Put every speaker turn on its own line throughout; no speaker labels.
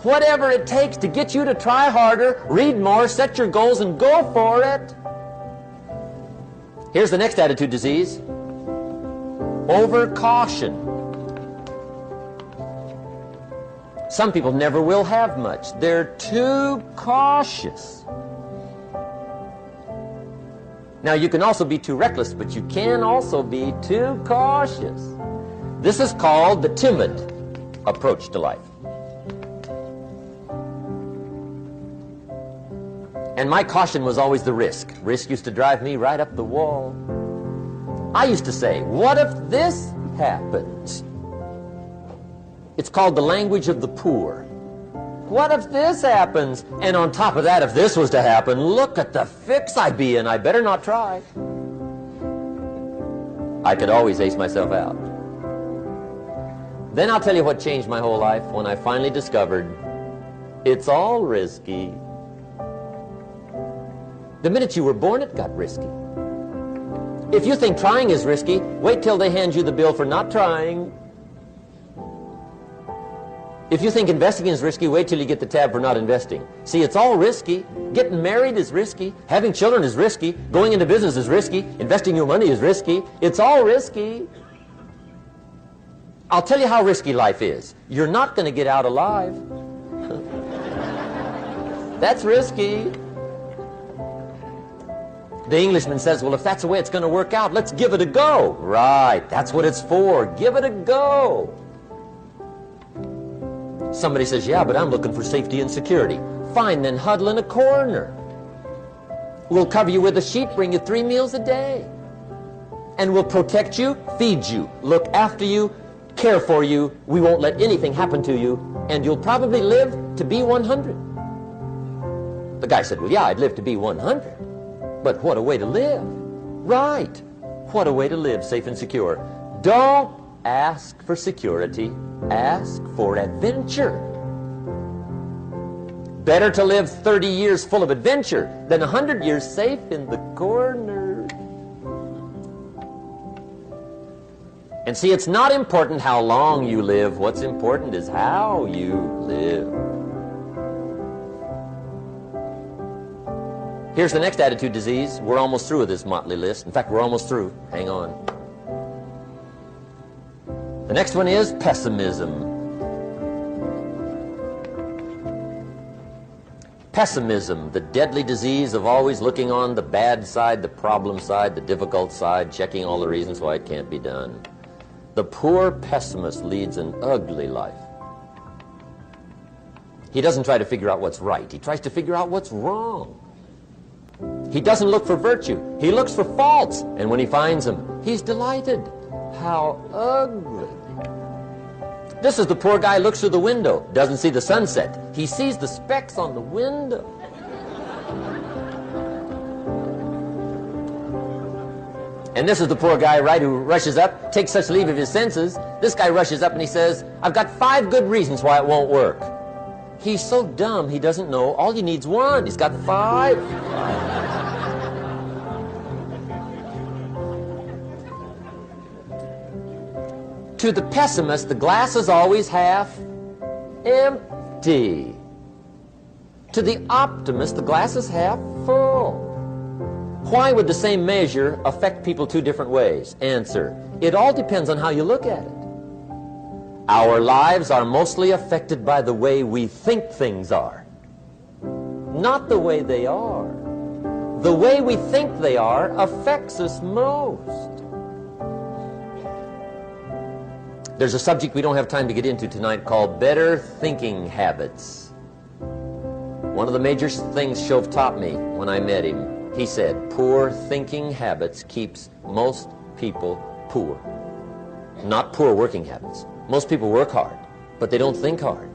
whatever it takes to get you to try harder, read more, set your goals, and go for it. Here's the next attitude disease. Overcaution. Some people never will have much. They're too cautious. Now, you can also be too reckless, but you can also be too cautious. This is called the timid approach to life. And my caution was always the risk. Risk used to drive me right up the wall. I used to say, what if this happens? It's called the language of the poor. What if this happens? And on top of that, if this was to happen, look at the fix I'd be in. I better not try. I could always ace myself out. Then I'll tell you what changed my whole life when I finally discovered it's all risky. The minute you were born, it got risky. If you think trying is risky, wait till they hand you the bill for not trying. If you think investing is risky, wait till you get the tab for not investing. See, it's all risky. Getting married is risky. Having children is risky. Going into business is risky. Investing your money is risky. It's all risky. I'll tell you how risky life is. You're not going to get out alive. That's risky. The Englishman says, well, if that's the way it's going to work out, let's give it a go. Right, that's what it's for. Give it a go. Somebody says, yeah, but I'm looking for safety and security. Fine, then huddle in a corner. We'll cover you with a sheet, bring you 3 meals a day. And we'll protect you, feed you, look after you, care for you. We won't let anything happen to you. And you'll probably live to be 100. The guy said, well, yeah, I'd live to be 100. But what a way to live. Right. What a way to live, safe and secure. Don't ask for security. Ask for adventure. Better to live 30 years full of adventure than 100 years safe in the corner. And see, it's not important how long you live. What's important is how you live. Here's the next attitude disease. We're almost through with this motley list. In fact, we're almost through. Hang on. The next one is pessimism. Pessimism, the deadly disease of always looking on the bad side, the problem side, the difficult side, checking all the reasons why it can't be done. The poor pessimist leads an ugly life. He doesn't try to figure out what's right. He tries to figure out what's wrong. He doesn't look for virtue. He looks for faults. And when he finds them, he's delighted. How ugly. This is the poor guy who looks through the window, doesn't see the sunset. He sees the specks on the window. And this is the poor guy, right, who rushes up, takes such leave of his senses. This guy rushes up and he says, I've got 5 good reasons why it won't work. He's so dumb he doesn't know all he needs 1. He's got 5. To the pessimist, the glass is always half empty. To the optimist, the glass is half full. Why would the same measure affect people 2 different ways? Answer, it all depends on how you look at it. Our lives are mostly affected by the way we think things are, not the way they are. The way we think they are affects us most. There's a subject we don't have time to get into tonight called better thinking habits. One of the major things Shove taught me when I met him, he said, poor thinking habits keeps most people poor. Not poor working habits. Most people work hard, but they don't think hard.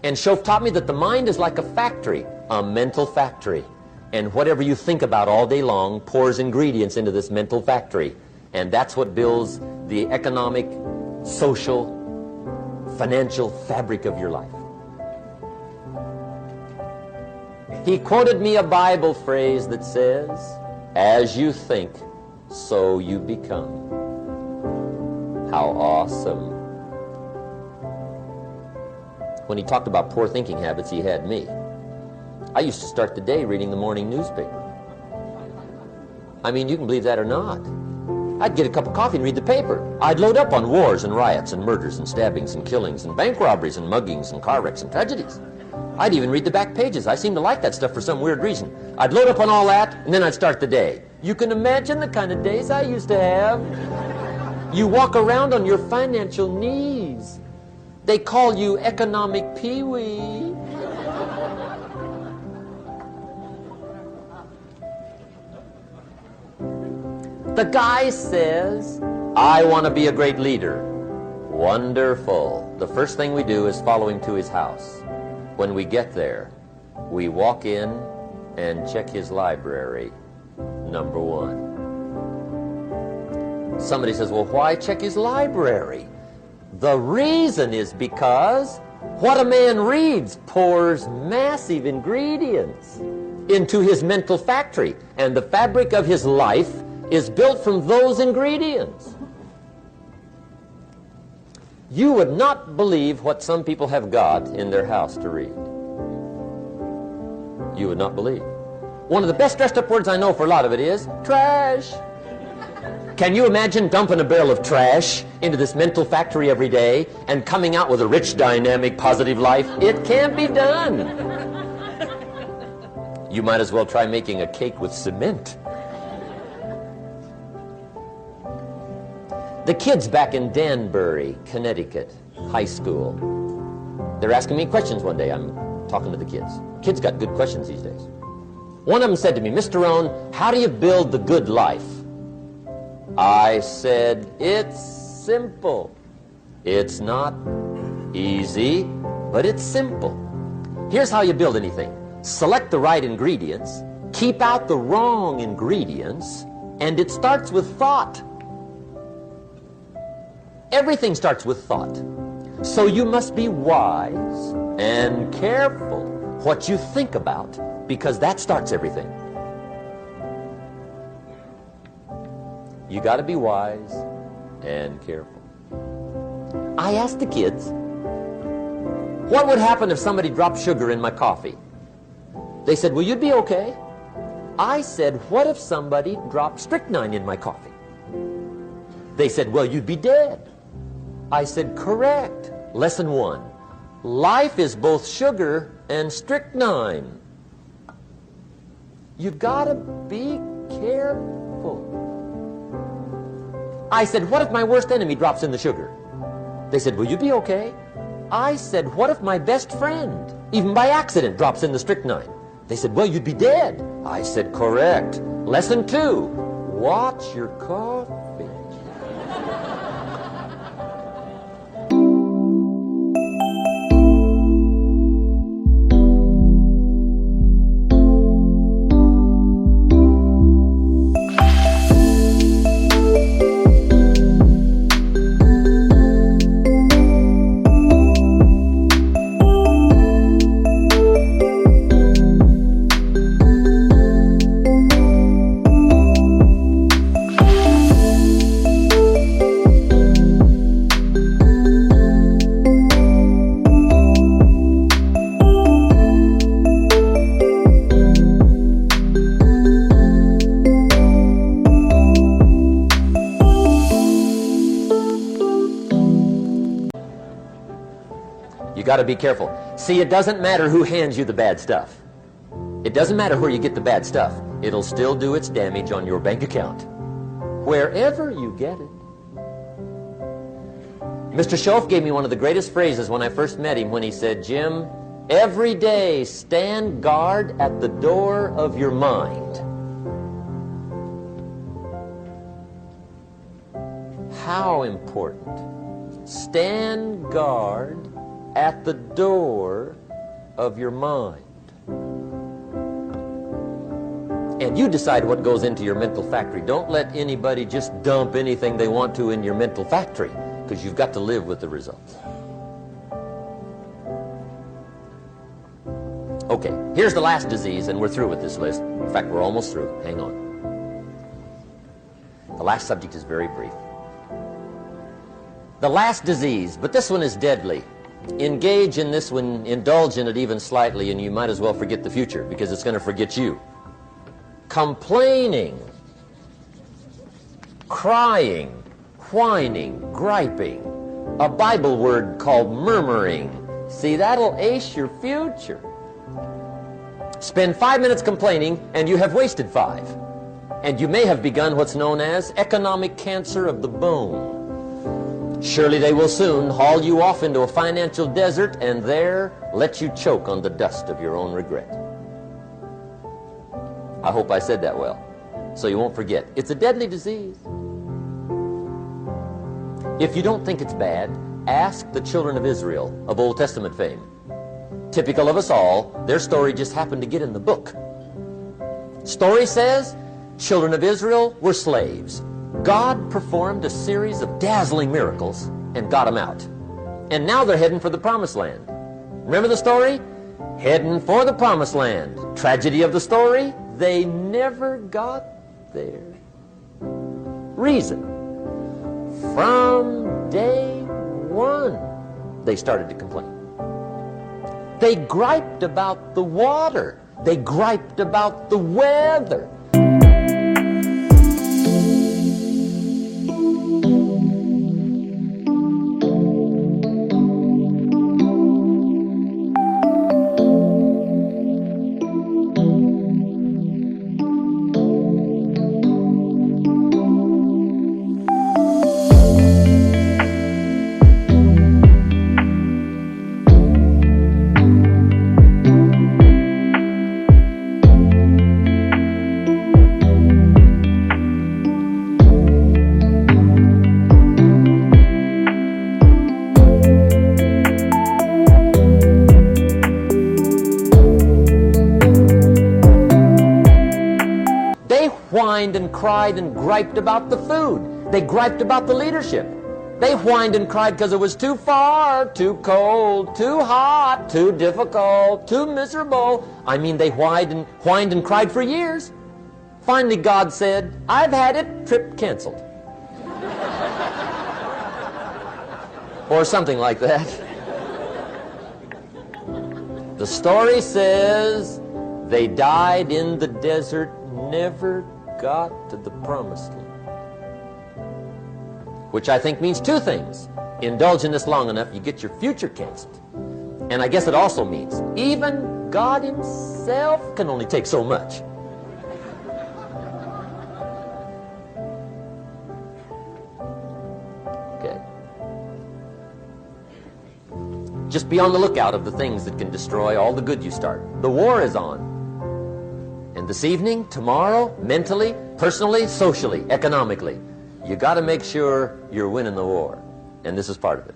And Shove taught me that the mind is like a factory, a mental factory. And whatever you think about all day long pours ingredients into this mental factory. And that's what builds the economic, social, financial fabric of your life. He quoted me a Bible phrase that says, as you think, so you become. How awesome. When he talked about poor thinking habits, he had me. I used to start the day reading the morning newspaper. I mean, you can believe that or not. I'd get a cup of coffee and read the paper. I'd load up on wars and riots and murders and stabbings and killings and bank robberies and muggings and car wrecks and tragedies. I'd even read the back pages. I seem to like that stuff for some weird reason. I'd load up on all that, and then I'd start the day. You can imagine the kind of days I used to have. You walk around on your financial knees. They call you economic peewee. The guy says, I want to be a great leader. Wonderful. The first thing we do is follow him to his house. When we get there, we walk in and check his library, number one. Somebody says, well, why check his library? The reason is because what a man reads pours massive ingredients into his mental factory, and the fabric of his life is built from those ingredients. You would not believe what some people have got in their house to read. You would not believe. One of the best dressed up words I know for a lot of it is trash. Can you imagine dumping a barrel of trash into this mental factory every day and coming out with a rich, dynamic, positive life? It can't be done. You might as well try making a cake with cement. The kids back in Danbury, Connecticut, high school, they're asking me questions one day. I'm talking to the kids. Kids got good questions these days. One of them said to me, Mr. Rohn, how do you build the good life? I said, it's simple. It's not easy, but it's simple. Here's how you build anything. Select the right ingredients, keep out the wrong ingredients, and it starts with thought. Everything starts with thought. So you must be wise and careful what you think about, because that starts everything. You got to be wise and careful. I asked the kids, what would happen if somebody dropped sugar in my coffee? They said, well, you'd be okay. I said, what if somebody dropped strychnine in my coffee? They said, well, you'd be dead. I said, correct. Lesson one. Life is both sugar and strychnine. You gotta be careful. I said, what if my worst enemy drops in the sugar? They said, will you be okay? I said, what if my best friend, even by accident, drops in the strychnine? They said, well, you'd be dead. I said, correct. Lesson two. Watch your coffee. You got to be careful. See, it doesn't matter who hands you the bad stuff. It doesn't matter where you get the bad stuff. It'll still do its damage on your bank account, wherever you get it. Mr. Schoaf gave me one of the greatest phrases when I first met him when he said, Jim, every day stand guard at the door of your mind. How important. Stand guard at the door of your mind. And you decide what goes into your mental factory. Don't let anybody just dump anything they want to in your mental factory, because you've got to live with the results. Okay, here's the last disease, and we're through with this list. In fact, we're almost through. Hang on. The last subject is very brief. The last disease, but this one is deadly. engage in this one, indulge in it even slightly, and you might as well forget the future because it's going to forget you. Complaining, crying, whining, griping, a Bible word called murmuring. See, that'll ace your future. Spend 5 minutes complaining and you have wasted 5. And you may have begun what's known as economic cancer of the bone. Surely they will soon haul you off into a financial desert and there let you choke on the dust of your own regret. I hope I said that well, so you won't forget. It's a deadly disease. If you don't think it's bad, ask the children of Israel of Old Testament fame. Typical of us all, their story just happened to get in the book. Story says, children of Israel were slaves. God performed a series of dazzling miracles and got them out. And now they're heading for the promised land. Remember the story? Heading for the promised land. Tragedy of the story, they never got there. Reason. From day one, they started to complain. They griped about the water. They griped about the weather. Whined and cried and griped about the food. They griped about the leadership. They whined and cried because it was too far, too cold, too hot, too difficult, too miserable. I mean, they whined and cried for years. Finally, God said, I've had it, trip canceled. Or something like that. The story says they died in the desert, never got to the promised land. Which I think means two things. Indulge in this long enough, you get your future canceled. And I guess it also means even God himself can only take so much. Okay. Just be on the lookout of the things that can destroy all the good you start. The war is on. And this evening, tomorrow, mentally, personally, socially, economically, you got to make sure you're winning the war. And this is part of it.